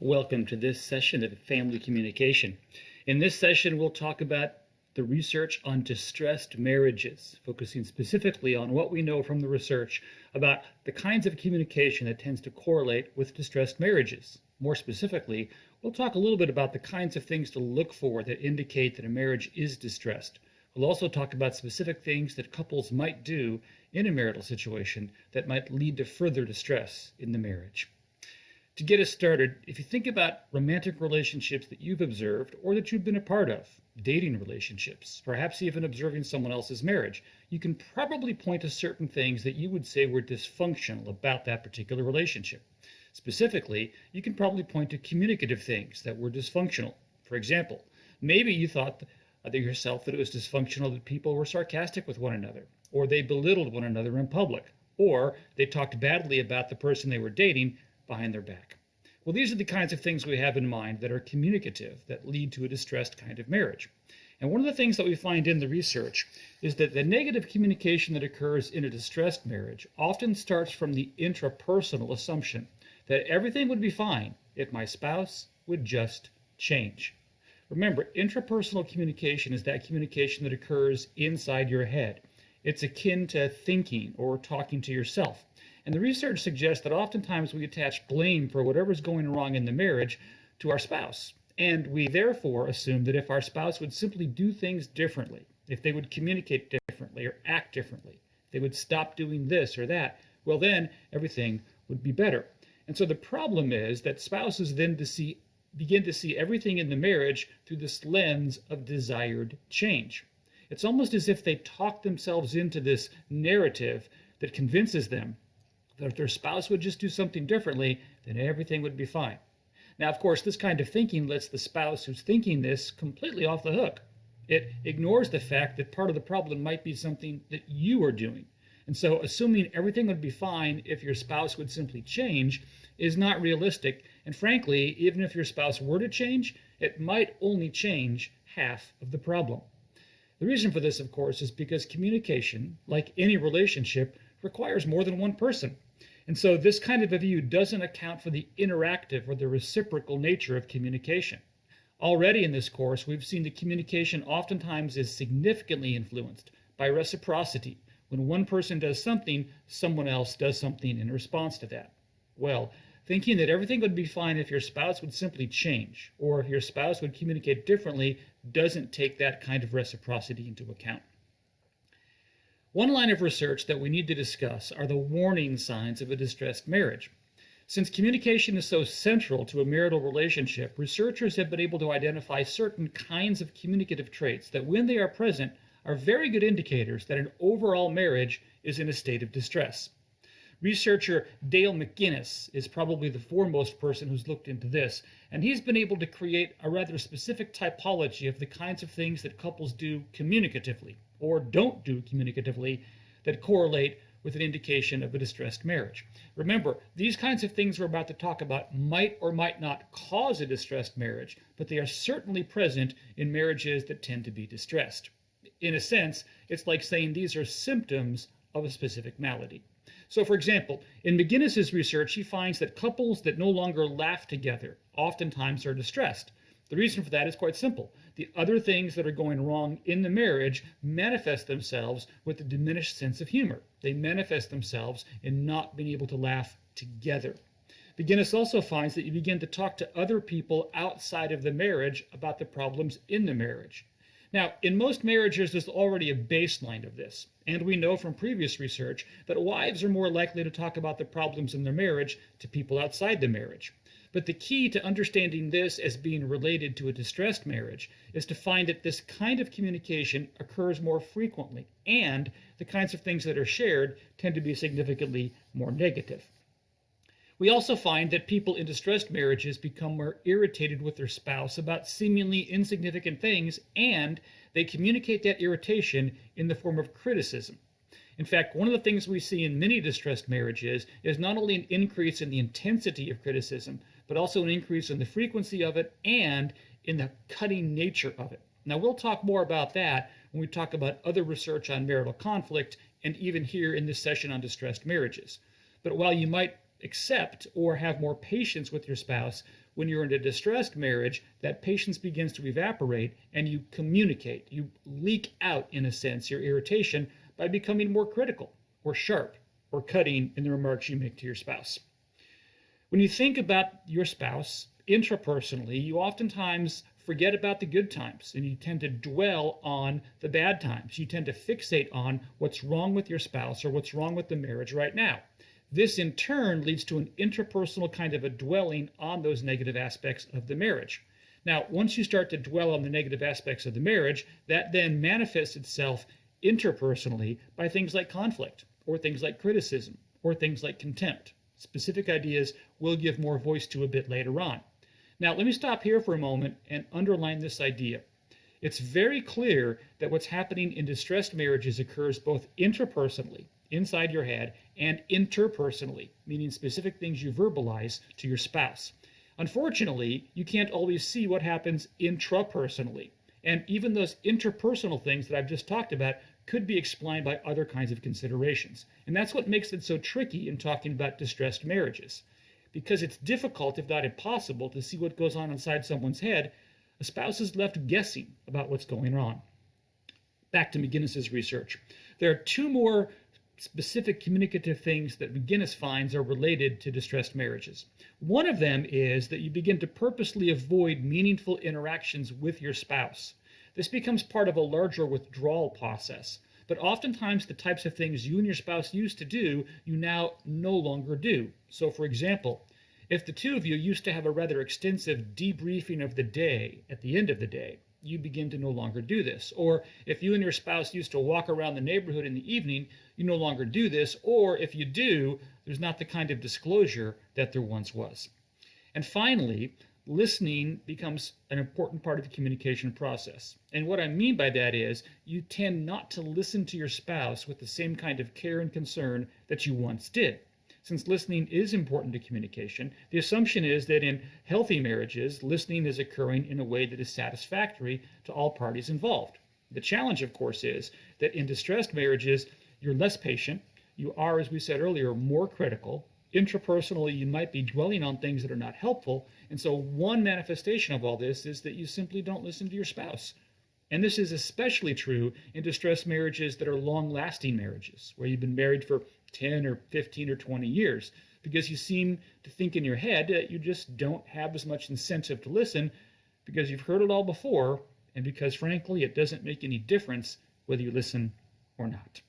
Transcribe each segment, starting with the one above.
Welcome to this session of Family Communication. In this session, we'll talk about the research on distressed marriages, focusing specifically on what we know from the research about the kinds of communication that tends to correlate with distressed marriages. More specifically, we'll talk a little bit about the kinds of things to look for that indicate that a marriage is distressed. We'll also talk about specific things that couples might do in a marital situation that might lead to further distress in the marriage. To get us started, if you think about romantic relationships that you've observed or that you've been a part of, dating relationships, perhaps even observing someone else's marriage, you can probably point to certain things that you would say were dysfunctional about that particular relationship. Specifically, you can probably point to communicative things that were dysfunctional. For example, maybe you thought yourself that it was dysfunctional that people were sarcastic with one another, or they belittled one another in public, or they talked badly about the person they were dating behind their back. Well, these are the kinds of things we have in mind that are communicative, that lead to a distressed kind of marriage. And one of the things that we find in the research is that the negative communication that occurs in a distressed marriage often starts from the intrapersonal assumption that everything would be fine if my spouse would just change. Remember, intrapersonal communication is that communication that occurs inside your head. It's akin to thinking or talking to yourself. And the research suggests that oftentimes we attach blame for whatever's going wrong in the marriage to our spouse. And we therefore assume that if our spouse would simply do things differently, if they would communicate differently or act differently, if they would stop doing this or that, well, then everything would be better. And so the problem is that spouses then begin to see everything in the marriage through this lens of desired change. It's almost as if they talk themselves into this narrative that convinces them that if their spouse would just do something differently, then everything would be fine. Now, of course, this kind of thinking lets the spouse who's thinking this completely off the hook. It ignores the fact that part of the problem might be something that you are doing. And so assuming everything would be fine if your spouse would simply change is not realistic. And frankly, even if your spouse were to change, it might only change half of the problem. The reason for this, of course, is because communication, like any relationship, requires more than one person. And so this kind of a view doesn't account for the interactive or the reciprocal nature of communication. Already in this course, we've seen that communication oftentimes is significantly influenced by reciprocity. When one person does something, someone else does something in response to that. Well, thinking that everything would be fine if your spouse would simply change, or if your spouse would communicate differently, doesn't take that kind of reciprocity into account. One line of research that we need to discuss are the warning signs of a distressed marriage. Since communication is so central to a marital relationship, researchers have been able to identify certain kinds of communicative traits that, when they are present, are very good indicators that an overall marriage is in a state of distress. Researcher Dale McGuinness is probably the foremost person who's looked into this, and he's been able to create a rather specific typology of the kinds of things that couples do communicatively, or don't do communicatively, that correlate with an indication of a distressed marriage. Remember, these kinds of things we're about to talk about might or might not cause a distressed marriage, but they are certainly present in marriages that tend to be distressed. In a sense, it's like saying these are symptoms of a specific malady. So, for example, in McGuinness's research, he finds that couples that no longer laugh together oftentimes are distressed. The reason for that is quite simple. The other things that are going wrong in the marriage manifest themselves with a diminished sense of humor. They manifest themselves in not being able to laugh together. McGuinness also finds that you begin to talk to other people outside of the marriage about the problems in the marriage. Now, in most marriages, there's already a baseline of this, and we know from previous research that wives are more likely to talk about the problems in their marriage to people outside the marriage. But the key to understanding this as being related to a distressed marriage is to find that this kind of communication occurs more frequently, and the kinds of things that are shared tend to be significantly more negative. We also find that people in distressed marriages become more irritated with their spouse about seemingly insignificant things, and they communicate that irritation in the form of criticism. In fact, one of the things we see in many distressed marriages is not only an increase in the intensity of criticism, but also an increase in the frequency of it and in the cutting nature of it. Now, we'll talk more about that when we talk about other research on marital conflict and even here in this session on distressed marriages. But while you might accept or have more patience with your spouse, when you're in a distressed marriage, that patience begins to evaporate and you communicate. You leak out, in a sense, your irritation by becoming more critical or sharp or cutting in the remarks you make to your spouse. When you think about your spouse intrapersonally, you oftentimes forget about the good times and you tend to dwell on the bad times. You tend to fixate on what's wrong with your spouse or what's wrong with the marriage right now. This in turn leads to an interpersonal kind of a dwelling on those negative aspects of the marriage. Now, once you start to dwell on the negative aspects of the marriage, that then manifests itself interpersonally by things like conflict, or things like criticism, or things like contempt. Specific ideas we'll give more voice to a bit later on. Now, let me stop here for a moment and underline this idea. It's very clear that what's happening in distressed marriages occurs both intrapersonally, inside your head, and interpersonally, meaning specific things you verbalize to your spouse. Unfortunately, you can't always see what happens intrapersonally, and even those interpersonal things that I've just talked about could be explained by other kinds of considerations. And that's what makes it so tricky in talking about distressed marriages. Because it's difficult, if not impossible, to see what goes on inside someone's head, a spouse is left guessing about what's going on. Back to McGinnis's research. There are two more specific communicative things that McGinnis finds are related to distressed marriages. One of them is that you begin to purposely avoid meaningful interactions with your spouse. This becomes part of a larger withdrawal process, but oftentimes the types of things you and your spouse used to do, you now no longer do. So for example, if the two of you used to have a rather extensive debriefing of the day at the end of the day, you begin to no longer do this. Or if you and your spouse used to walk around the neighborhood in the evening, you no longer do this. Or if you do, there's not the kind of disclosure that there once was. And finally, listening becomes an important part of the communication process. And what I mean by that is you tend not to listen to your spouse with the same kind of care and concern that you once did. Since listening is important to communication, the assumption is that in healthy marriages, listening is occurring in a way that is satisfactory to all parties involved. The challenge, of course, is that in distressed marriages, you're less patient, you are, as we said earlier, more critical. Intrapersonally, you might be dwelling on things that are not helpful, and so one manifestation of all this is that you simply don't listen to your spouse. And this is especially true in distressed marriages that are long-lasting marriages, where you've been married for 10 or 15 or 20 years, because you seem to think in your head that you just don't have as much incentive to listen because you've heard it all before, and because, frankly, it doesn't make any difference whether you listen or not.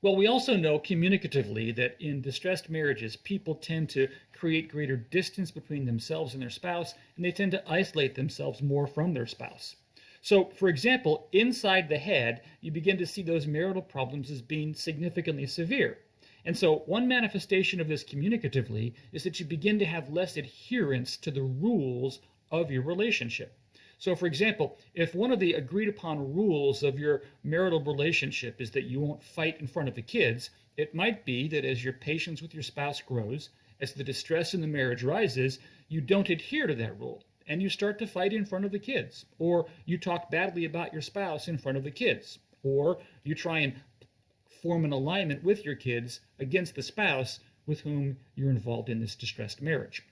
Well, we also know communicatively that in distressed marriages, people tend to create greater distance between themselves and their spouse, and they tend to isolate themselves more from their spouse. So, for example, inside the head, you begin to see those marital problems as being significantly severe. And so one manifestation of this communicatively is that you begin to have less adherence to the rules of your relationship. So, for example, if one of the agreed upon rules of your marital relationship is that you won't fight in front of the kids, it might be that as your patience with your spouse grows, as the distress in the marriage rises, you don't adhere to that rule, and you start to fight in front of the kids, or you talk badly about your spouse in front of the kids, or you try and form an alignment with your kids against the spouse with whom you're involved in this distressed marriage.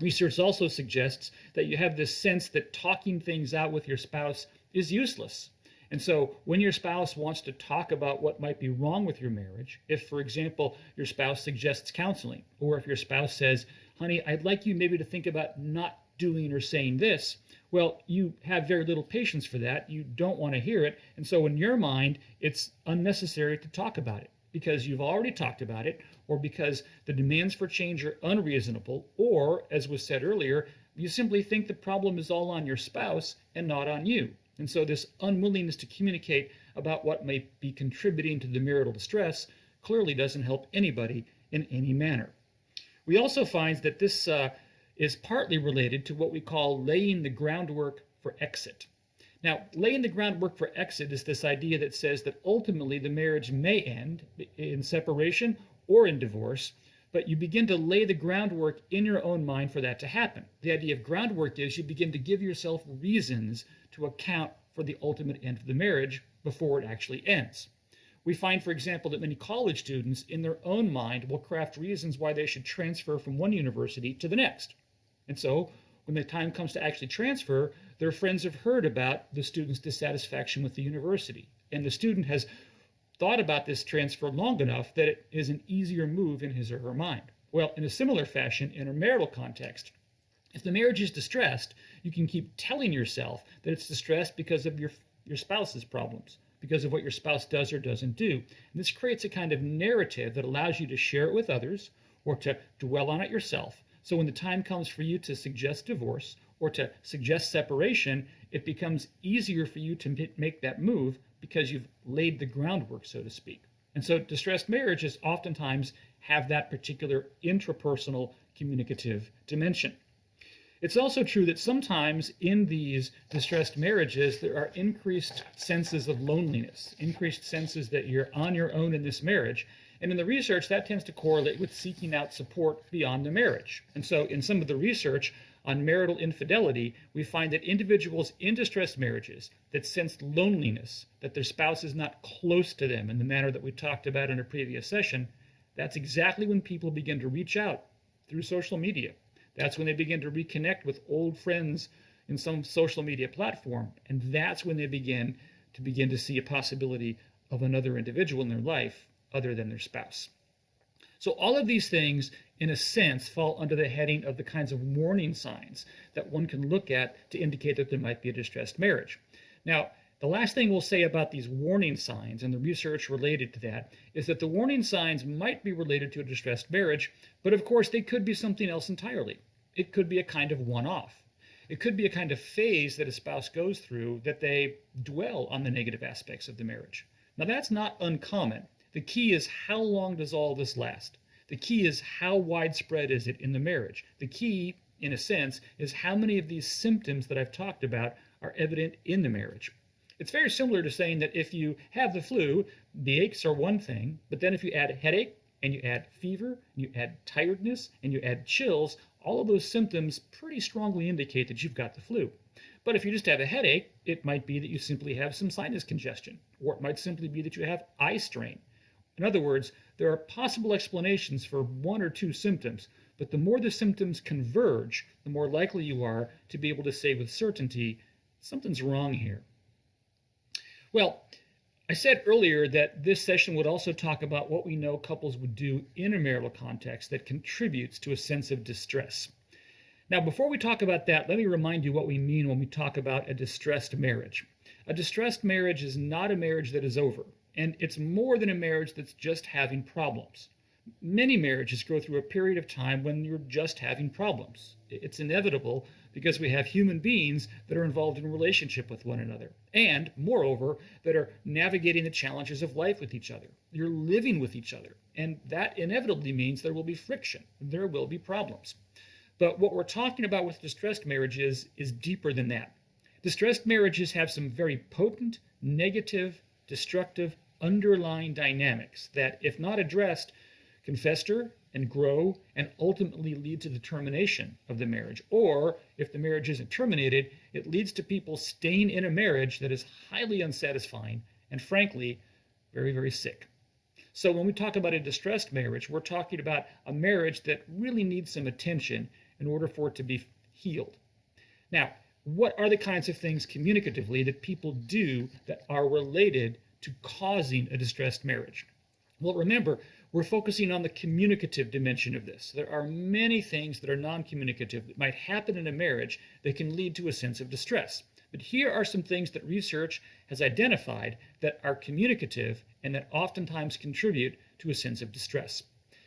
Research also suggests that you have this sense that talking things out with your spouse is useless. And so when your spouse wants to talk about what might be wrong with your marriage, if, for example, your spouse suggests counseling, or if your spouse says, honey, I'd like you maybe to think about not doing or saying this, well, you have very little patience for that. You don't want to hear it. And so in your mind, it's unnecessary to talk about it because you've already talked about it, or because the demands for change are unreasonable, or, as was said earlier, you simply think the problem is all on your spouse and not on you. And so this unwillingness to communicate about what may be contributing to the marital distress clearly doesn't help anybody in any manner. We also find that this is partly related to what we call laying the groundwork for exit. Now, laying the groundwork for exit is this idea that says that ultimately the marriage may end in separation or in divorce, but you begin to lay the groundwork in your own mind for that to happen. The idea of groundwork is you begin to give yourself reasons to account for the ultimate end of the marriage before it actually ends. We find, for example, that many college students in their own mind will craft reasons why they should transfer from one university to the next. And so when the time comes to actually transfer, their friends have heard about the student's dissatisfaction with the university. And the student has thought about this transfer long enough that it is an easier move in his or her mind. Well, in a similar fashion, in a marital context, if the marriage is distressed, you can keep telling yourself that it's distressed because of your spouse's problems, because of what your spouse does or doesn't do. And this creates a kind of narrative that allows you to share it with others or to dwell on it yourself. So when the time comes for you to suggest divorce or to suggest separation, it becomes easier for you to make that move because you've laid the groundwork, so to speak. And so distressed marriages oftentimes have that particular intrapersonal communicative dimension. It's also true that sometimes in these distressed marriages, there are increased senses of loneliness, increased senses that you're on your own in this marriage. And in the research, that tends to correlate with seeking out support beyond the marriage. And so in some of the research on marital infidelity, we find that individuals in distressed marriages that sense loneliness, that their spouse is not close to them in the manner that we talked about in a previous session, that's exactly when people begin to reach out through social media. That's when they begin to reconnect with old friends in some social media platform. And that's when they begin to see a possibility of another individual in their life other than their spouse. So all of these things, in a sense, fall under the heading of the kinds of warning signs that one can look at to indicate that there might be a distressed marriage. Now, the last thing we'll say about these warning signs and the research related to that is that the warning signs might be related to a distressed marriage, but of course they could be something else entirely. It could be a kind of one-off. It could be a kind of phase that a spouse goes through that they dwell on the negative aspects of the marriage. Now that's not uncommon. The key is how long does all this last? The key is how widespread is it in the marriage? The key, in a sense, is how many of these symptoms that I've talked about are evident in the marriage. It's very similar to saying that if you have the flu, the aches are one thing, but then if you add headache, and you add fever, and you add tiredness, and you add chills, all of those symptoms pretty strongly indicate that you've got the flu. But if you just have a headache, it might be that you simply have some sinus congestion, or it might simply be that you have eye strain. In other words, there are possible explanations for one or two symptoms, but the more the symptoms converge, the more likely you are to be able to say with certainty, something's wrong here. Well, I said earlier that this session would also talk about what we know couples would do in a marital context that contributes to a sense of distress. Now, before we talk about that, let me remind you what we mean when we talk about a distressed marriage. A distressed marriage is not a marriage that is over, and it's more than a marriage that's just having problems. Many marriages go through a period of time when you're just having problems. It's inevitable because we have human beings that are involved in relationship with one another, and moreover, that are navigating the challenges of life with each other. You're living with each other, and that inevitably means there will be friction, there will be problems. But what we're talking about with distressed marriages is deeper than that. Distressed marriages have some very potent, negative, destructive, underlying dynamics that, if not addressed, can fester and grow and ultimately lead to the termination of the marriage. Or, if the marriage isn't terminated, it leads to people staying in a marriage that is highly unsatisfying and, frankly, very, very sick. So when we talk about a distressed marriage, we're talking about a marriage that really needs some attention in order for it to be healed. Now, what are the kinds of things communicatively that people do that are related to causing a distressed marriage? Well, remember, we're focusing on the communicative dimension of this. There are many things that are non-communicative that might happen in a marriage that can lead to a sense of distress. But here are some things that research has identified that are communicative and that oftentimes contribute to a sense of distress.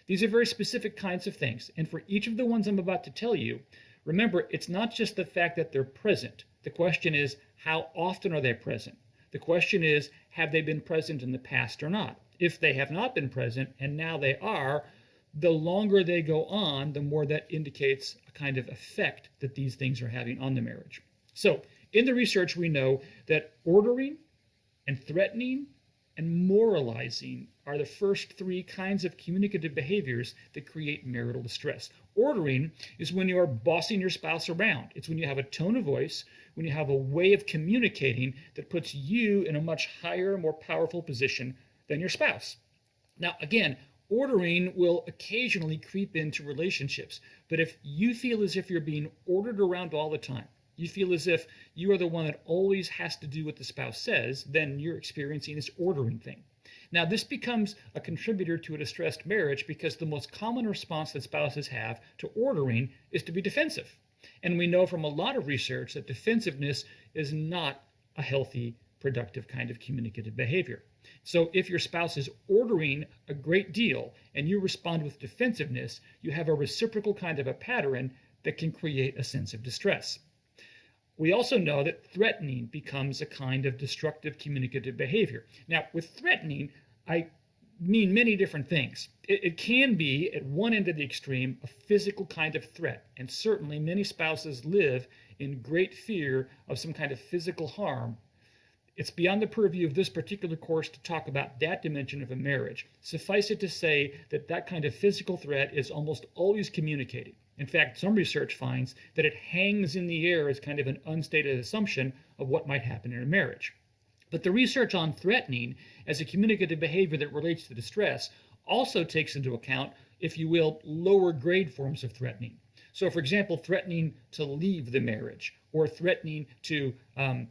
These are very specific kinds of things, and for each of the ones I'm about to tell you, remember, it's not just the fact that they're present. The question is, how often are they present? The question is, have they been present in the past or not? If they have not been present and now they are, the longer they go on, the more that indicates a kind of effect that these things are having on the marriage. So in the research, we know that ordering and threatening and moralizing are the first three kinds of communicative behaviors that create marital distress. Ordering is when you are bossing your spouse around. It's when you have a tone of voice, when you have a way of communicating that puts you in a much higher, more powerful position than your spouse. Now, again, ordering will occasionally creep into relationships, but if you feel as if you're being ordered around all the time, you feel as if you are the one that always has to do what the spouse says, then you're experiencing this ordering thing. Now, this becomes a contributor to a distressed marriage because the most common response that spouses have to ordering is to be defensive. And we know from a lot of research that defensiveness is not a healthy, productive kind of communicative behavior. So if your spouse is ordering a great deal and you respond with defensiveness, you have a reciprocal kind of a pattern that can create a sense of distress. We also know that threatening becomes a kind of destructive communicative behavior. Now, with threatening, I mean many different things. It can be, at one end of the extreme, a physical kind of threat, and certainly many spouses live in great fear of some kind of physical harm. It's beyond the purview of this particular course to talk about that dimension of a marriage. Suffice it to say that that kind of physical threat is almost always communicated. In fact, some research finds that it hangs in the air as kind of an unstated assumption of what might happen in a marriage. But the research on threatening as a communicative behavior that relates to distress also takes into account, if you will, lower grade forms of threatening. So, for example, threatening to leave the marriage, or threatening to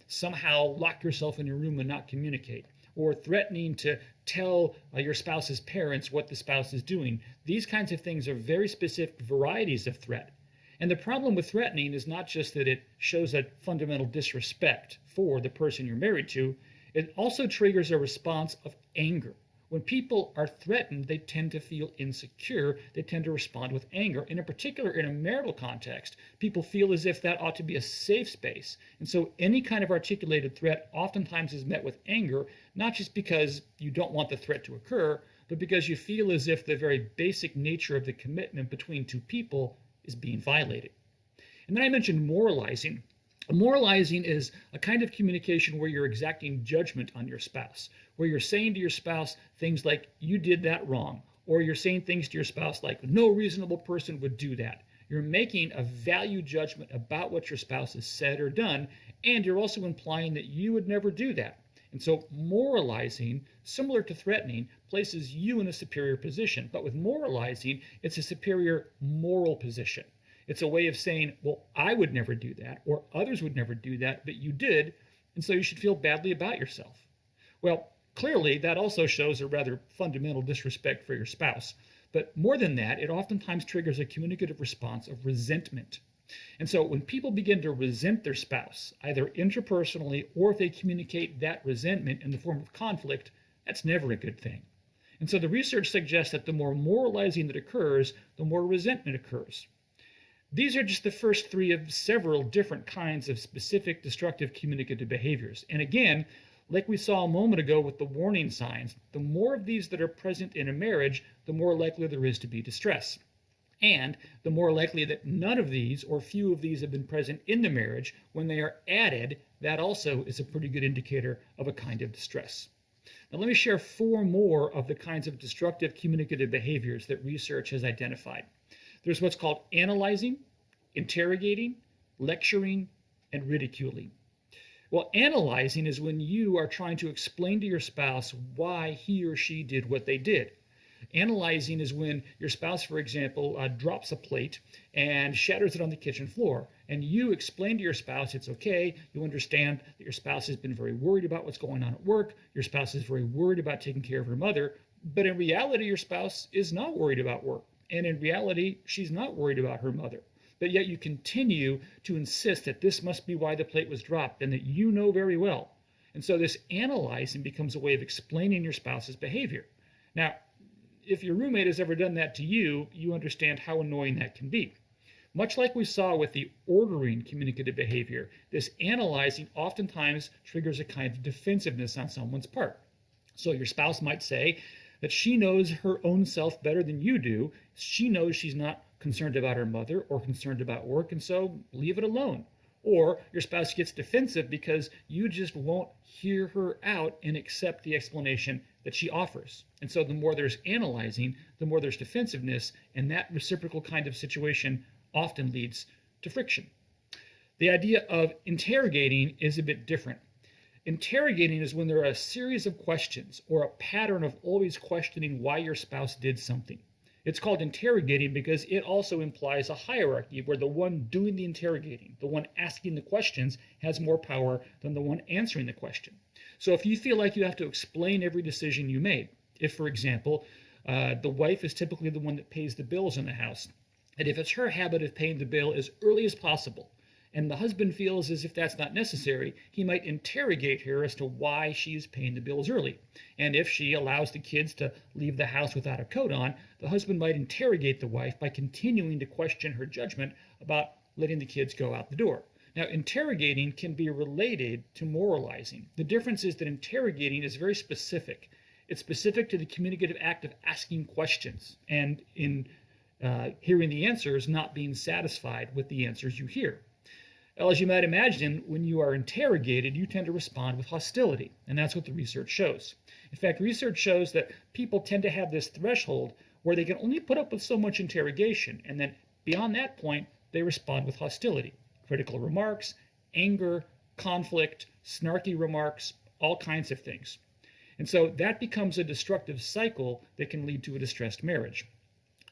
somehow lock yourself in your room and not communicate, or threatening to tell your spouse's parents what the spouse is doing. These kinds of things are very specific varieties of threat. And the problem with threatening is not just that it shows a fundamental disrespect for the person you're married to, it also triggers a response of anger. When people are threatened, they tend to feel insecure. They tend to respond with anger. And in particular, in a marital context, people feel as if that ought to be a safe space. And so any kind of articulated threat oftentimes is met with anger, not just because you don't want the threat to occur, but because you feel as if the very basic nature of the commitment between two people is being violated. And then I mentioned moralizing. Moralizing is a kind of communication where you're exacting judgment on your spouse, where you're saying to your spouse things like, you did that wrong, or you're saying things to your spouse like, no reasonable person would do that. You're making a value judgment about what your spouse has said or done, and you're also implying that you would never do that. And so moralizing, similar to threatening, places you in a superior position. But with moralizing, it's a superior moral position. It's a way of saying, well, I would never do that, or others would never do that, but you did, and so you should feel badly about yourself. Well, clearly, that also shows a rather fundamental disrespect for your spouse. But more than that, it oftentimes triggers a communicative response of resentment. And so when people begin to resent their spouse, either interpersonally or if they communicate that resentment in the form of conflict, that's never a good thing. And so the research suggests that the more moralizing that occurs, the more resentment occurs. These are just the first three of several different kinds of specific destructive communicative behaviors. And again, like we saw a moment ago with the warning signs, the more of these that are present in a marriage, the more likely there is to be distress. And the more likely that none of these or few of these have been present in the marriage, when they are added, that also is a pretty good indicator of a kind of distress. Now let me share four more of the kinds of destructive communicative behaviors that research has identified. There's what's called analyzing, interrogating, lecturing, and ridiculing. Well, analyzing is when you are trying to explain to your spouse why he or she did what they did. Analyzing is when your spouse, for example, drops a plate and shatters it on the kitchen floor. And you explain to your spouse it's okay. You understand that your spouse has been very worried about what's going on at work. Your spouse is very worried about taking care of her mother. But in reality, your spouse is not worried about work. And in reality, she's not worried about her mother. But yet you continue to insist that this must be why the plate was dropped and that you know very well. And so this analyzing becomes a way of explaining your spouse's behavior. Now, if your roommate has ever done that to you, you understand how annoying that can be. Much like we saw with the ordering communicative behavior, this analyzing oftentimes triggers a kind of defensiveness on someone's part. So your spouse might say that she knows her own self better than you do. She knows she's not concerned about her mother or concerned about work, and so leave it alone. Or your spouse gets defensive because you just won't hear her out and accept the explanation that she offers. And so the more there's analyzing, the more there's defensiveness, and that reciprocal kind of situation often leads to friction. The idea of interrogating is a bit different. Interrogating is when there are a series of questions or a pattern of always questioning why your spouse did something. It's called interrogating because it also implies a hierarchy where the one doing the interrogating, the one asking the questions, has more power than the one answering the question. So if you feel like you have to explain every decision you made, if, for example, the wife is typically the one that pays the bills in the house, and if it's her habit of paying the bill as early as possible, and the husband feels as if that's not necessary, he might interrogate her as to why she is paying the bills early. And if she allows the kids to leave the house without a coat on, the husband might interrogate the wife by continuing to question her judgment about letting the kids go out the door. Now, interrogating can be related to moralizing. The difference is that interrogating is very specific. It's specific to the communicative act of asking questions, and in hearing the answers, not being satisfied with the answers you hear. Well, as you might imagine, when you are interrogated, you tend to respond with hostility, and that's what the research shows. In fact, research shows that people tend to have this threshold where they can only put up with so much interrogation, and then beyond that point, they respond with hostility. Critical remarks, anger, conflict, snarky remarks, all kinds of things. And so that becomes a destructive cycle that can lead to a distressed marriage.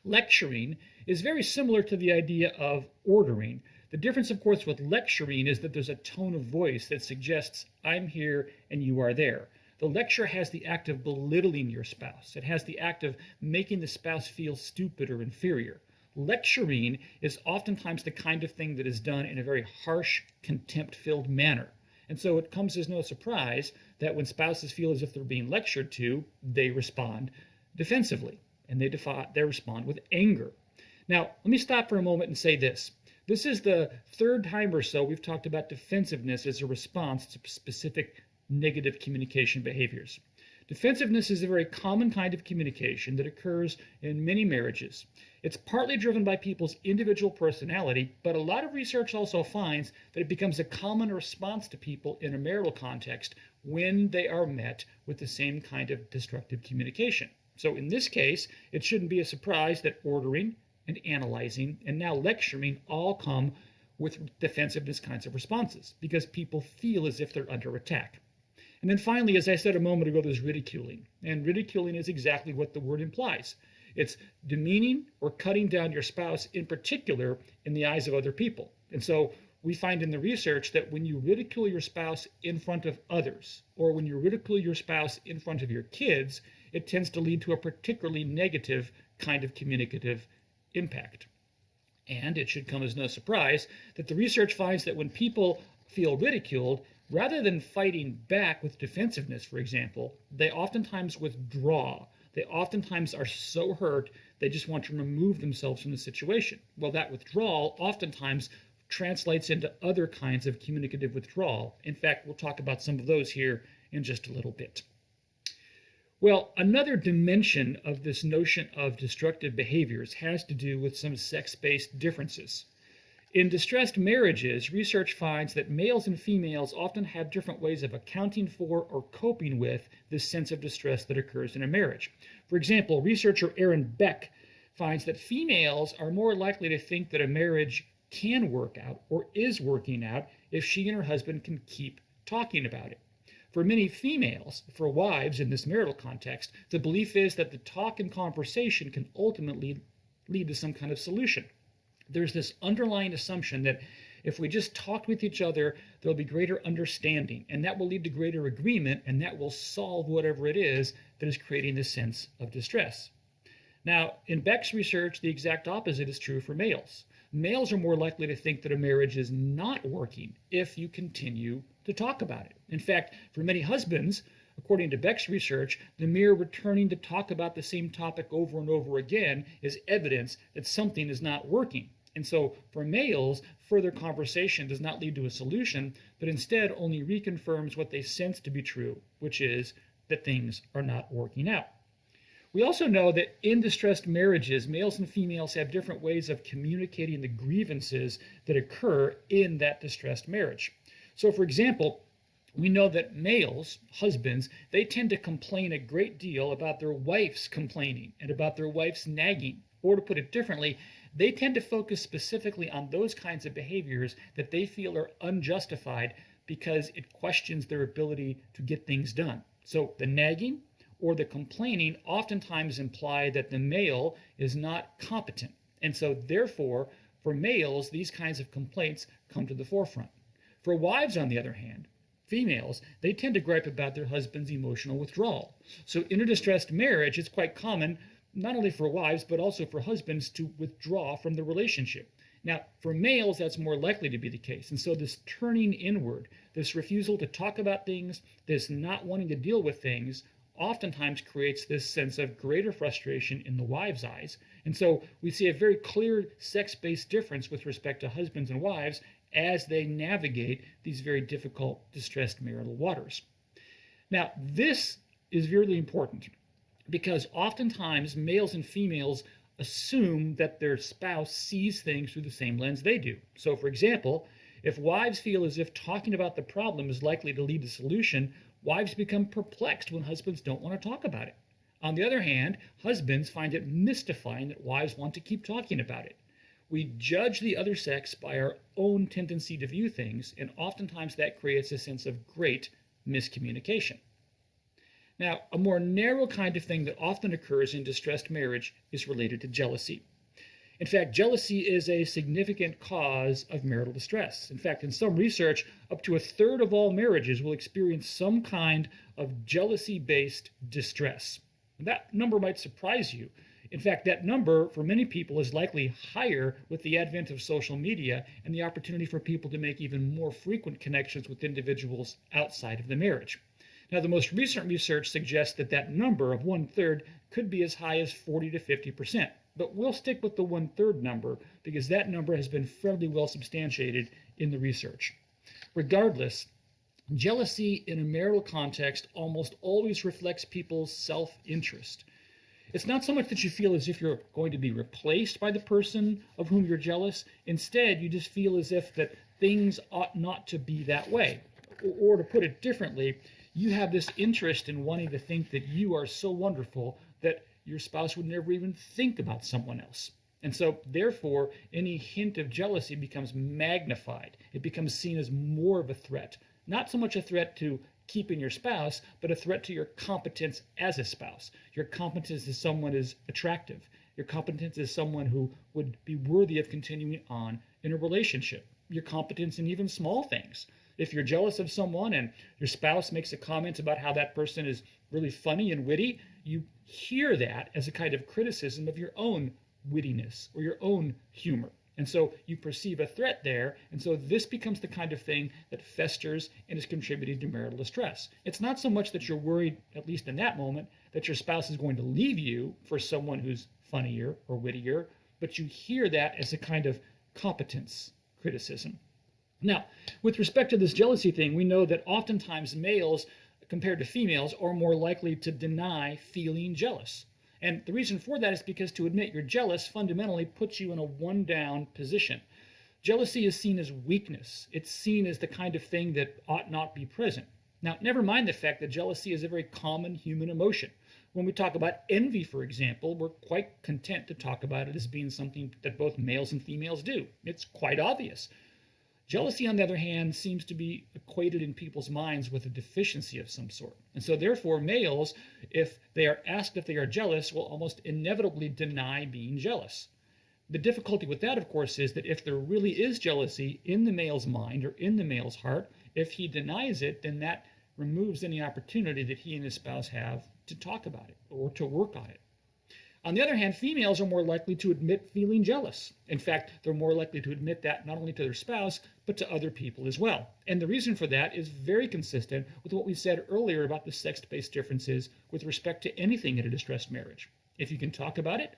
Lecturing is very similar to the idea of ordering. The difference, of course, with lecturing is that there's a tone of voice that suggests, I'm here and you are there. The lecture has the act of belittling your spouse. It has the act of making the spouse feel stupid or inferior. Lecturing is oftentimes the kind of thing that is done in a very harsh, contempt-filled manner. And so it comes as no surprise that when spouses feel as if they're being lectured to, they respond defensively, and they respond with anger. Now, let me stop for a moment and say this. This is the third time or so we've talked about defensiveness as a response to specific negative communication behaviors. Defensiveness is a very common kind of communication that occurs in many marriages. It's partly driven by people's individual personality, but a lot of research also finds that it becomes a common response to people in a marital context when they are met with the same kind of destructive communication. So in this case, it shouldn't be a surprise that ordering and analyzing and now lecturing all come with defensiveness kinds of responses because people feel as if they're under attack. And then finally, as I said a moment ago, there's ridiculing. And ridiculing is exactly what the word implies. It's demeaning or cutting down your spouse, in particular, in the eyes of other people. And so we find in the research that when you ridicule your spouse in front of others, or when you ridicule your spouse in front of your kids, it tends to lead to a particularly negative kind of communicative impact. And it should come as no surprise that the research finds that when people feel ridiculed, rather than fighting back with defensiveness, for example, they oftentimes withdraw. They oftentimes are so hurt, they just want to remove themselves from the situation. Well, that withdrawal oftentimes translates into other kinds of communicative withdrawal. In fact, we'll talk about some of those here in just a little bit. Well, another dimension of this notion of destructive behaviors has to do with some sex-based differences. In distressed marriages, research finds that males and females often have different ways of accounting for or coping with this sense of distress that occurs in a marriage. For example, researcher Aaron Beck finds that females are more likely to think that a marriage can work out or is working out if she and her husband can keep talking about it. For many females, for wives in this marital context, the belief is that the talk and conversation can ultimately lead to some kind of solution. There's this underlying assumption that if we just talk with each other, there'll be greater understanding, and that will lead to greater agreement, and that will solve whatever it is that is creating this sense of distress. Now, in Beck's research, the exact opposite is true for males. Males are more likely to think that a marriage is not working if you continue to talk about it. In fact, for many husbands, according to Beck's research, the mere returning to talk about the same topic over and over again is evidence that something is not working. And so for males, further conversation does not lead to a solution, but instead only reconfirms what they sense to be true, which is that things are not working out. We also know that in distressed marriages, males and females have different ways of communicating the grievances that occur in that distressed marriage. So, for example, we know that males, husbands, they tend to complain a great deal about their wife's complaining and about their wife's nagging. Or to put it differently, they tend to focus specifically on those kinds of behaviors that they feel are unjustified because it questions their ability to get things done. So the nagging or the complaining oftentimes imply that the male is not competent. And so therefore, for males, these kinds of complaints come to the forefront. For wives, on the other hand, females, they tend to gripe about their husband's emotional withdrawal. So in a distressed marriage, it's quite common, not only for wives, but also for husbands to withdraw from the relationship. Now, for males, that's more likely to be the case. And so this turning inward, this refusal to talk about things, this not wanting to deal with things, oftentimes creates this sense of greater frustration in the wife's eyes. And so we see a very clear sex-based difference with respect to husbands and wives as they navigate these very difficult, distressed marital waters. Now, this is really important because oftentimes males and females assume that their spouse sees things through the same lens they do. So, for example, if wives feel as if talking about the problem is likely to lead to solution, wives become perplexed when husbands don't want to talk about it. On the other hand, husbands find it mystifying that wives want to keep talking about it. We judge the other sex by our own tendency to view things, and oftentimes that creates a sense of great miscommunication. Now, a more narrow kind of thing that often occurs in distressed marriage is related to jealousy. In fact, jealousy is a significant cause of marital distress. In fact, in some research, up to a third of all marriages will experience some kind of jealousy-based distress. And that number might surprise you. In fact, that number for many people is likely higher with the advent of social media and the opportunity for people to make even more frequent connections with individuals outside of the marriage. Now, the most recent research suggests that that number of 1/3 could be as high as 40 to 50%. But we'll stick with the 1/3 number because that number has been fairly well substantiated in the research. Regardless, jealousy in a marital context almost always reflects people's self-interest. It's not so much that you feel as if you're going to be replaced by the person of whom you're jealous. Instead, you just feel as if that things ought not to be that way. Or to put it differently, you have this interest in wanting to think that you are so wonderful that your spouse would never even think about someone else. And so, therefore, any hint of jealousy becomes magnified. It becomes seen as more of a threat. Not so much a threat to keeping your spouse, but a threat to your competence as a spouse. Your competence as someone is attractive. Your competence as someone who would be worthy of continuing on in a relationship. Your competence in even small things. If you're jealous of someone and your spouse makes a comment about how that person is really funny and witty, you hear that as a kind of criticism of your own wittiness or your own humor. And so you perceive a threat there, and so this becomes the kind of thing that festers and is contributing to marital distress. It's not so much that you're worried, at least in that moment, that your spouse is going to leave you for someone who's funnier or wittier, but you hear that as a kind of competence criticism. Now, with respect to this jealousy thing, we know that oftentimes males, compared to females, are more likely to deny feeling jealous. And the reason for that is because to admit you're jealous fundamentally puts you in a one-down position. Jealousy is seen as weakness. It's seen as the kind of thing that ought not be present. Now, never mind the fact that jealousy is a very common human emotion. When we talk about envy, for example, we're quite content to talk about it as being something that both males and females do. It's quite obvious. Jealousy, on the other hand, seems to be equated in people's minds with a deficiency of some sort. And so therefore, males, if they are asked if they are jealous, will almost inevitably deny being jealous. The difficulty with that, of course, is that if there really is jealousy in the male's mind or in the male's heart, if he denies it, then that removes any opportunity that he and his spouse have to talk about it or to work on it. On the other hand, females are more likely to admit feeling jealous. In fact, they're more likely to admit that not only to their spouse, but to other people as well. And the reason for that is very consistent with what we said earlier about the sex-based differences with respect to anything in a distressed marriage. If you can talk about it,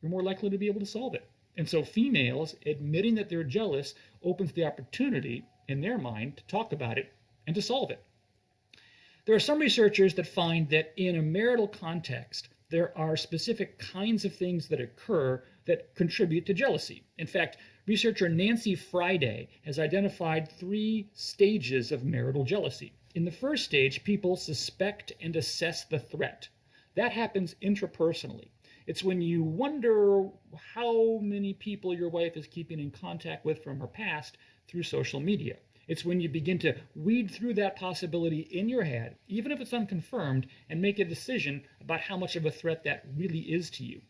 you're more likely to be able to solve it. And so females admitting that they're jealous opens the opportunity in their mind to talk about it and to solve it. There are some researchers that find that in a marital context, there are specific kinds of things that occur that contribute to jealousy. In fact, researcher Nancy Friday has identified 3 stages of marital jealousy. In the first stage, people suspect and assess the threat. That happens intrapersonally. It's when you wonder how many people your wife is keeping in contact with from her past through social media. It's when you begin to weed through that possibility in your head, even if it's unconfirmed, and make a decision about how much of a threat that really is to you.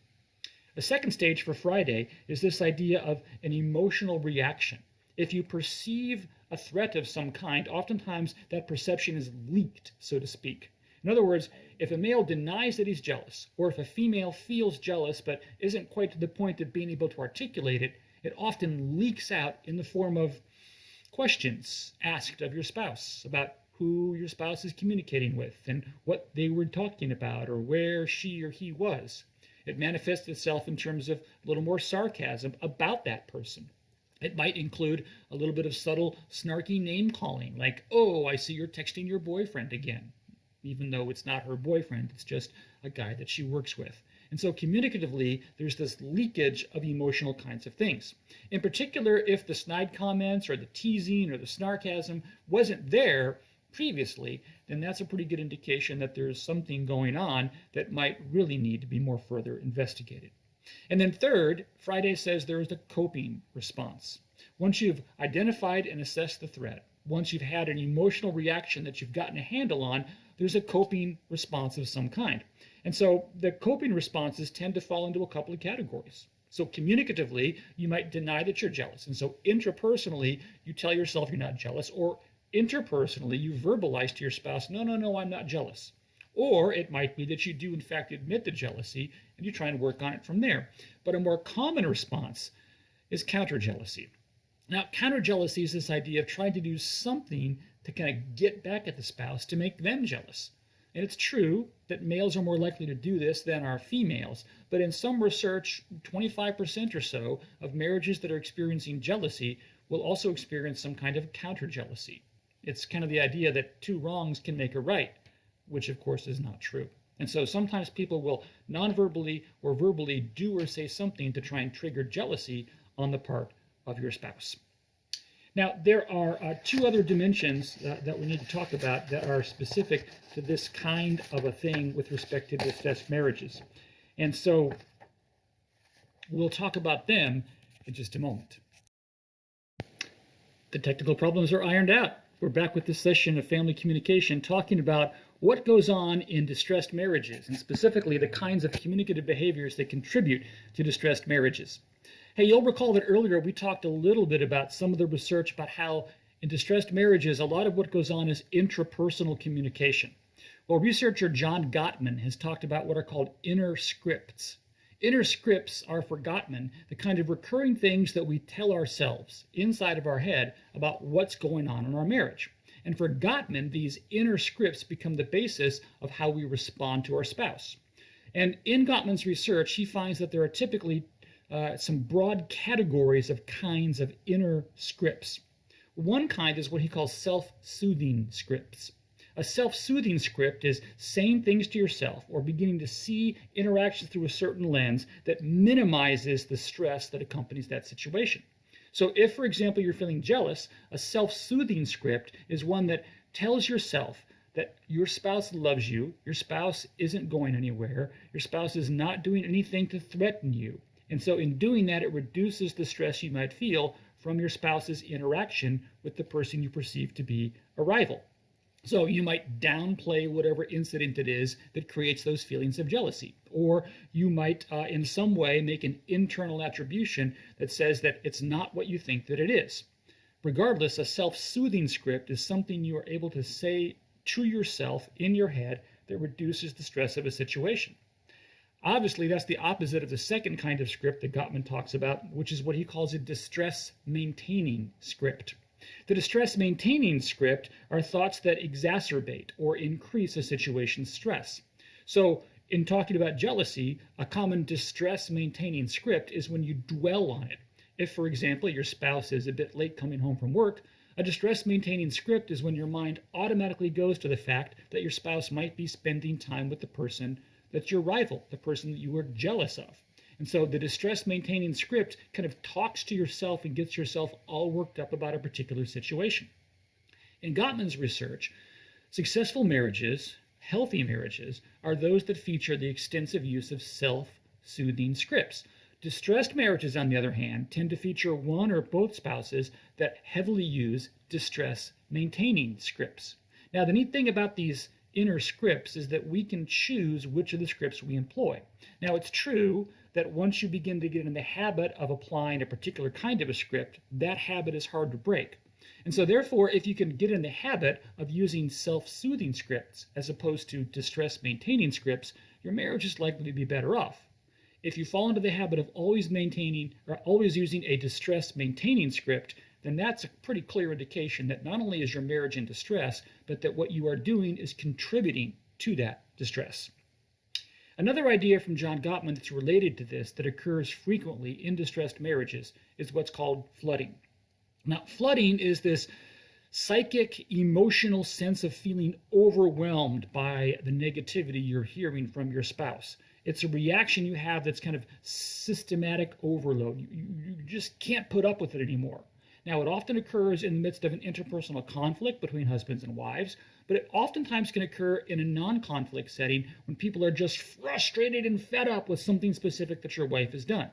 The second stage for Friday is this idea of an emotional reaction. If you perceive a threat of some kind, oftentimes that perception is leaked, so to speak. In other words, if a male denies that he's jealous, or if a female feels jealous but isn't quite to the point of being able to articulate it, it often leaks out in the form of questions asked of your spouse about who your spouse is communicating with and what they were talking about or where she or he was. It manifests itself in terms of a little more sarcasm about that person. It might include a little bit of subtle, snarky name calling, like, "Oh, I see you're texting your boyfriend again," even though it's not her boyfriend, it's just a guy that she works with. And so communicatively, there's this leakage of emotional kinds of things. In particular, if the snide comments or the teasing or the sarcasm wasn't there previously, then that's a pretty good indication that there's something going on that might really need to be more further investigated. And then third, Friday says there is a coping response. Once you've identified and assessed the threat, once you've had an emotional reaction that you've gotten a handle on, there's a coping response of some kind. And so the coping responses tend to fall into a couple of categories. So communicatively, you might deny that you're jealous. And so intrapersonally, you tell yourself you're not jealous, or interpersonally, you verbalize to your spouse, no, I'm not jealous. Or it might be that you do, in fact, admit the jealousy and you try and work on it from there. But a more common response is counter-jealousy. Now, counter-jealousy is this idea of trying to do something to kind of get back at the spouse to make them jealous. And it's true that males are more likely to do this than are females, but in some research, 25% or so of marriages that are experiencing jealousy will also experience some kind of counter-jealousy. It's kind of the idea that two wrongs can make a right, which of course is not true. And so sometimes people will non-verbally or verbally do or say something to try and trigger jealousy on the part of your spouse. Now, there are two other dimensions that we need to talk about that are specific to this kind of a thing with respect to distressed marriages. And so we'll talk about them in just a moment. The technical problems are ironed out. We're back with this session of family communication talking about what goes on in distressed marriages, and specifically the kinds of communicative behaviors that contribute to distressed marriages. Hey, you'll recall that earlier we talked a little bit about some of the research about how in distressed marriages, a lot of what goes on is intrapersonal communication. Well, researcher John Gottman has talked about what are called inner scripts. Inner scripts are, for Gottman, the kind of recurring things that we tell ourselves inside of our head about what's going on in our marriage. And for Gottman, these inner scripts become the basis of how we respond to our spouse. And in Gottman's research, he finds that there are typically some broad categories of kinds of inner scripts. One kind is what he calls self-soothing scripts. A self-soothing script is saying things to yourself or beginning to see interactions through a certain lens that minimizes the stress that accompanies that situation. So if, for example, you're feeling jealous, a self-soothing script is one that tells yourself that your spouse loves you, your spouse isn't going anywhere, your spouse is not doing anything to threaten you. And so in doing that, it reduces the stress you might feel from your spouse's interaction with the person you perceive to be a rival. So you might downplay whatever incident it is that creates those feelings of jealousy. Or you might in some way make an internal attribution that says that it's not what you think that it is. Regardless, a self-soothing script is something you are able to say to yourself in your head that reduces the stress of a situation. Obviously, that's the opposite of the second kind of script that Gottman talks about, which is what he calls a distress-maintaining script. The distress-maintaining script are thoughts that exacerbate or increase a situation's stress. So, in talking about jealousy, a common distress-maintaining script is when you dwell on it. If, for example, your spouse is a bit late coming home from work, a distress-maintaining script is when your mind automatically goes to the fact that your spouse might be spending time with the person that's your rival, the person that you are jealous of. And so the distress-maintaining script kind of talks to yourself and gets yourself all worked up about a particular situation. In Gottman's research, successful marriages, healthy marriages, are those that feature the extensive use of self-soothing scripts. Distressed marriages, on the other hand, tend to feature one or both spouses that heavily use distress maintaining scripts. Now, the neat thing about these inner scripts is that we can choose which of the scripts we employ. Now, it's true that once you begin to get in the habit of applying a particular kind of a script, that habit is hard to break. And so therefore, if you can get in the habit of using self-soothing scripts as opposed to distress-maintaining scripts, your marriage is likely to be better off. If you fall into the habit of always maintaining or always using a distress-maintaining script, then that's a pretty clear indication that not only is your marriage in distress, but that what you are doing is contributing to that distress. Another idea from John Gottman that's related to this that occurs frequently in distressed marriages is what's called flooding. Now, flooding is this psychic, emotional sense of feeling overwhelmed by the negativity you're hearing from your spouse. It's a reaction you have that's kind of systematic overload. You just can't put up with it anymore. Now, it often occurs in the midst of an interpersonal conflict between husbands and wives, but it oftentimes can occur in a non-conflict setting when people are just frustrated and fed up with something specific that your wife has done.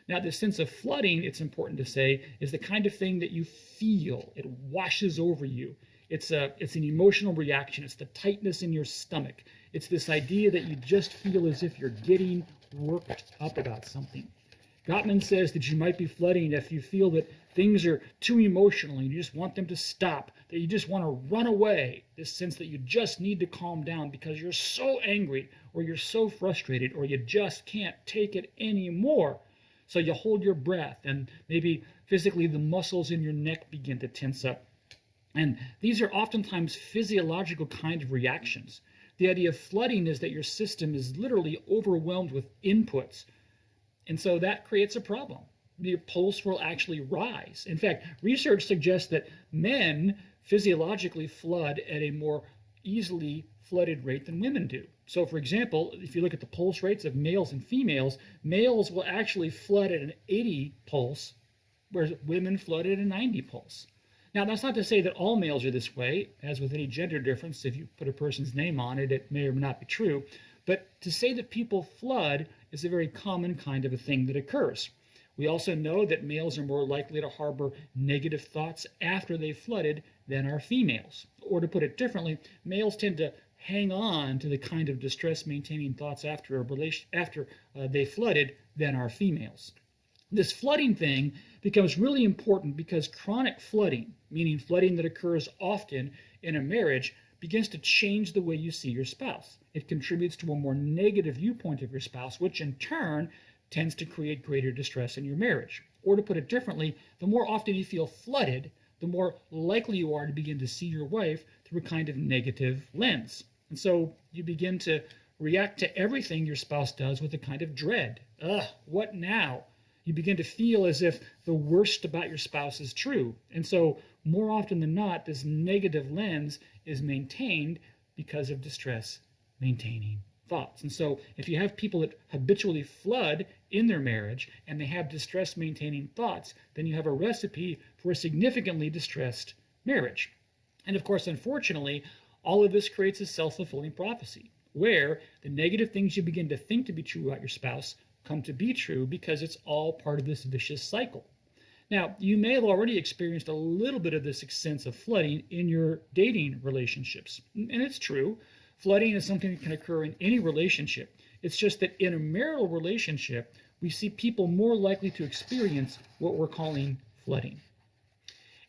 Now, this sense of flooding, it's important to say, is the kind of thing that you feel. It washes over you. It's an emotional reaction. It's the tightness in your stomach. It's this idea that you just feel as if you're getting worked up about something. Gottman says that you might be flooding if you feel that things are too emotional and you just want them to stop, that you just want to run away, this sense that you just need to calm down because you're so angry or you're so frustrated or you just can't take it anymore. So you hold your breath and maybe physically the muscles in your neck begin to tense up. And these are oftentimes physiological kind of reactions. The idea of flooding is that your system is literally overwhelmed with inputs. And so that creates a problem. Your pulse will actually rise. In fact, research suggests that men physiologically flood at a more easily flooded rate than women do. So, for example, if you look at the pulse rates of males and females, males will actually flood at an 80 pulse, whereas women flood at a 90 pulse. Now, that's not to say that all males are this way. As with any gender difference, if you put a person's name on it, it may or may not be true. But to say that people flood is a very common kind of a thing that occurs. We also know that males are more likely to harbor negative thoughts after they've flooded than are females. Or to put it differently, males tend to hang on to the kind of distress-maintaining thoughts after they flooded than are females. This flooding thing becomes really important because chronic flooding, meaning flooding that occurs often in a marriage, begins to change the way you see your spouse. It contributes to a more negative viewpoint of your spouse, which in turn tends to create greater distress in your marriage. Or to put it differently, the more often you feel flooded, the more likely you are to begin to see your wife through a kind of negative lens. And so you begin to react to everything your spouse does with a kind of dread. Ugh, what now? You begin to feel as if the worst about your spouse is true. And so more often than not, this negative lens is maintained because of distress maintaining thoughts. And so if you have people that habitually flood in their marriage and they have distress maintaining thoughts, then you have a recipe for a significantly distressed marriage. And of course, unfortunately, all of this creates a self-fulfilling prophecy where the negative things you begin to think to be true about your spouse come to be true because it's all part of this vicious cycle. Now, you may have already experienced a little bit of this sense of flooding in your dating relationships. And it's true. Flooding is something that can occur in any relationship. It's just that in a marital relationship, we see people more likely to experience what we're calling flooding.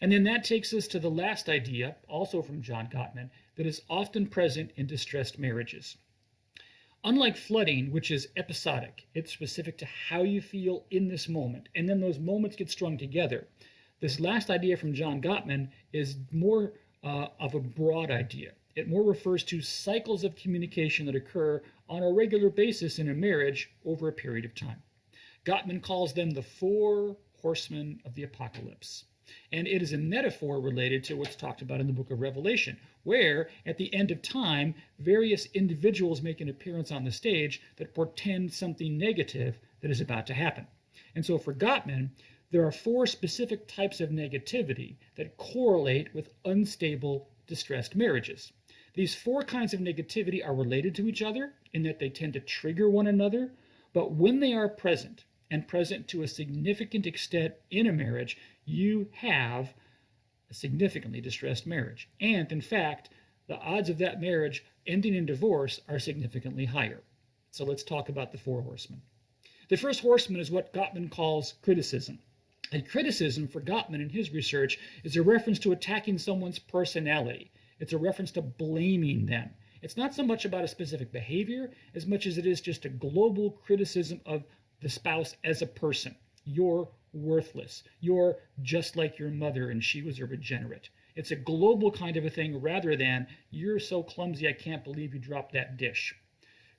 And then that takes us to the last idea, also from John Gottman, that is often present in distressed marriages. Unlike flooding, which is episodic, it's specific to how you feel in this moment, and then those moments get strung together. This last idea from John Gottman is more of a broad idea. It more refers to cycles of communication that occur on a regular basis in a marriage over a period of time. Gottman calls them the 4 horsemen of the apocalypse. And it is a metaphor related to what's talked about in the book of Revelation, where at the end of time, various individuals make an appearance on the stage that portend something negative that is about to happen. And so for Gottman, there are 4 specific types of negativity that correlate with unstable, distressed marriages. These 4 kinds of negativity are related to each other in that they tend to trigger one another, but when they are present, and present to a significant extent in a marriage, you have a significantly distressed marriage. And in fact, the odds of that marriage ending in divorce are significantly higher. So let's talk about the four horsemen. The first horseman is what Gottman calls criticism. And criticism for Gottman in his research is a reference to attacking someone's personality. It's a reference to blaming them. It's not so much about a specific behavior as much as it is just a global criticism of the spouse as a person. You're worthless. You're just like your mother and she was a regenerate. It's a global kind of a thing rather than, you're so clumsy I can't believe you dropped that dish.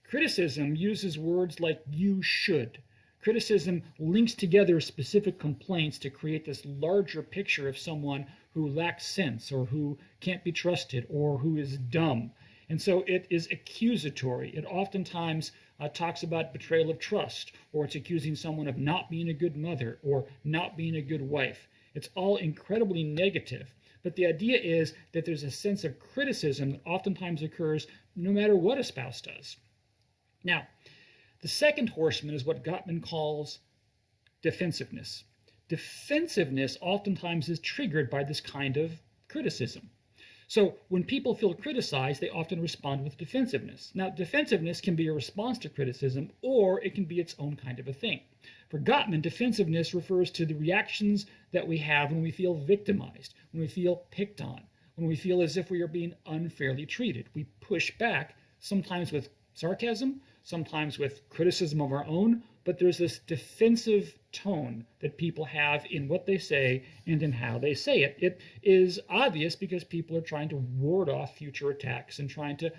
Criticism uses words like you should. Criticism links together specific complaints to create this larger picture of someone who lacks sense or who can't be trusted or who is dumb. And so it is accusatory. It oftentimes talks about betrayal of trust, or it's accusing someone of not being a good mother or not being a good wife. It's all incredibly negative. But the idea is that there's a sense of criticism that oftentimes occurs no matter what a spouse does. Now, the second horseman is what Gottman calls defensiveness. Defensiveness oftentimes is triggered by this kind of criticism. So when people feel criticized, they often respond with defensiveness. Now, defensiveness can be a response to criticism, or it can be its own kind of a thing. For Gottman, defensiveness refers to the reactions that we have when we feel victimized, when we feel picked on, when we feel as if we are being unfairly treated. We push back, sometimes with sarcasm, sometimes with criticism of our own, but there's this defensive tone that people have in what they say and in how they say it. It is obvious because people are trying to ward off future attacks and trying to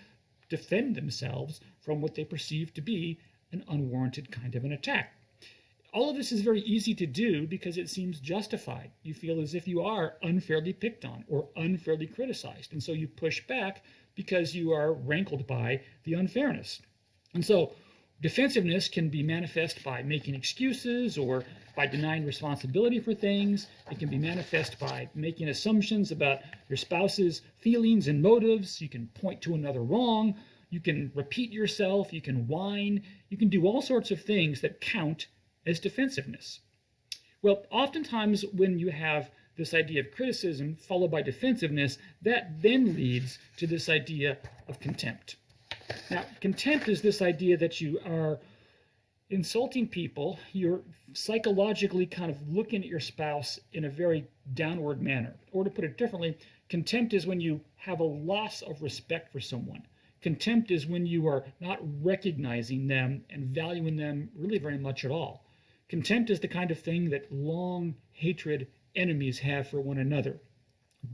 defend themselves from what they perceive to be an unwarranted kind of an attack. All of this is very easy to do because it seems justified. You feel as if you are unfairly picked on or unfairly criticized, and so you push back because you are rankled by the unfairness. And so defensiveness can be manifest by making excuses or by denying responsibility for things. It can be manifest by making assumptions about your spouse's feelings and motives. You can point to another wrong. You can repeat yourself. You can whine. You can do all sorts of things that count as defensiveness. Well, oftentimes when you have this idea of criticism followed by defensiveness, that then leads to this idea of contempt. Now, contempt is this idea that you are insulting people. You're psychologically kind of looking at your spouse in a very downward manner. Or to put it differently, contempt is when you have a loss of respect for someone. Contempt is when you are not recognizing them and valuing them really very much at all. Contempt is the kind of thing that long hatred enemies have for one another.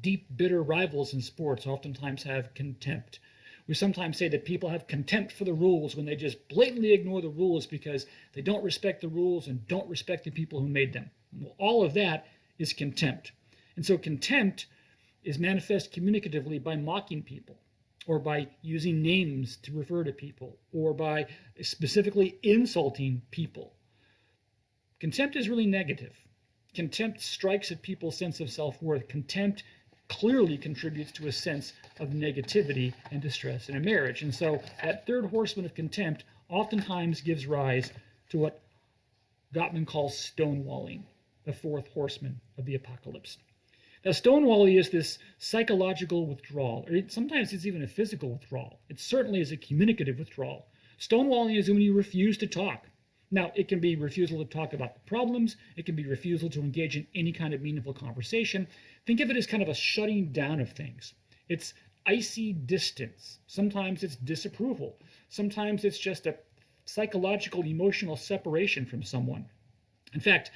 Deep, bitter rivals in sports oftentimes have contempt. We sometimes say that people have contempt for the rules when they just blatantly ignore the rules because they don't respect the rules and don't respect the people who made them. Well, all of that is contempt. And so contempt is manifest communicatively by mocking people, or by using names to refer to people, or by specifically insulting people. Contempt is really negative. Contempt strikes at people's sense of self-worth. Contempt clearly contributes to a sense of negativity and distress in a marriage. And so that third horseman of contempt oftentimes gives rise to what Gottman calls stonewalling, the fourth horseman of the apocalypse. Now, stonewalling is this psychological withdrawal, or sometimes it's even a physical withdrawal. It certainly is a communicative withdrawal. Stonewalling is when you refuse to talk. Now, it can be refusal to talk about the problems. It can be refusal to engage in any kind of meaningful conversation. Think of it as kind of a shutting down of things. It's icy distance. Sometimes it's disapproval. Sometimes it's just a psychological, emotional separation from someone. In fact,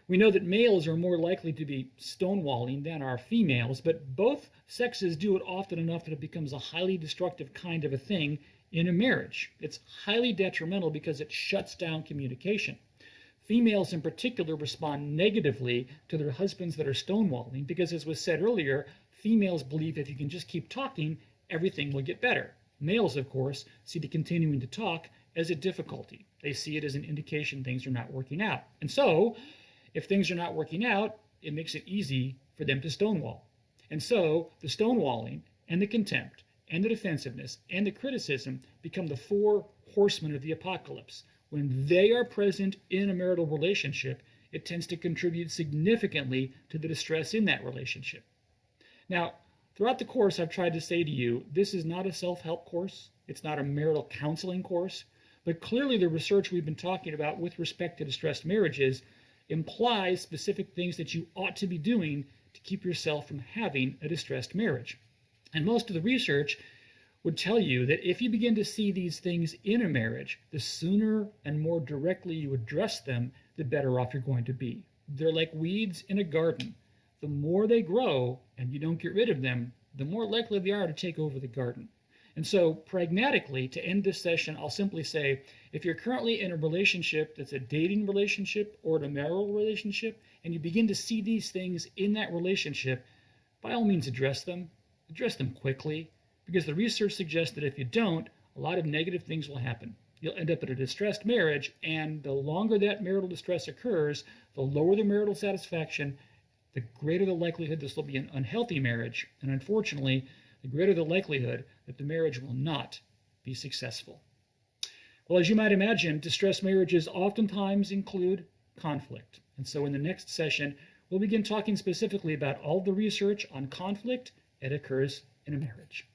we know that males are more likely to be stonewalling than are females, but both sexes do it often enough that it becomes a highly destructive kind of a thing in a marriage. It's highly detrimental because it shuts down communication. Females in particular respond negatively to their husbands that are stonewalling because, as was said earlier, females believe if you can just keep talking, everything will get better. Males, of course, see the continuing to talk as a difficulty. They see it as an indication things are not working out. And so, if things are not working out, it makes it easy for them to stonewall. And so, the stonewalling and the contempt and the defensiveness and the criticism become the four horsemen of the apocalypse. when they are present in a marital relationship, it tends to contribute significantly to the distress in that relationship. Now, throughout the course, I've tried to say to you, this is not a self-help course. It's not a marital counseling course. But clearly the research we've been talking about with respect to distressed marriages implies specific things that you ought to be doing to keep yourself from having a distressed marriage. And most of the research would tell you that if you begin to see these things in a marriage, the sooner and more directly you address them, the better off you're going to be. They're like weeds in a garden. The more they grow and you don't get rid of them, the more likely they are to take over the garden. And so, pragmatically, to end this session, I'll simply say, if you're currently in a relationship that's a dating relationship or a marital relationship, and you begin to see these things in that relationship, by all means address them quickly, because the research suggests that if you don't, a lot of negative things will happen. You'll end up in a distressed marriage, and the longer that marital distress occurs, the lower the marital satisfaction, the greater the likelihood this will be an unhealthy marriage, and unfortunately, the greater the likelihood that the marriage will not be successful. Well, as you might imagine, distressed marriages oftentimes include conflict. And so in the next session, we'll begin talking specifically about all the research on conflict that occurs in a marriage.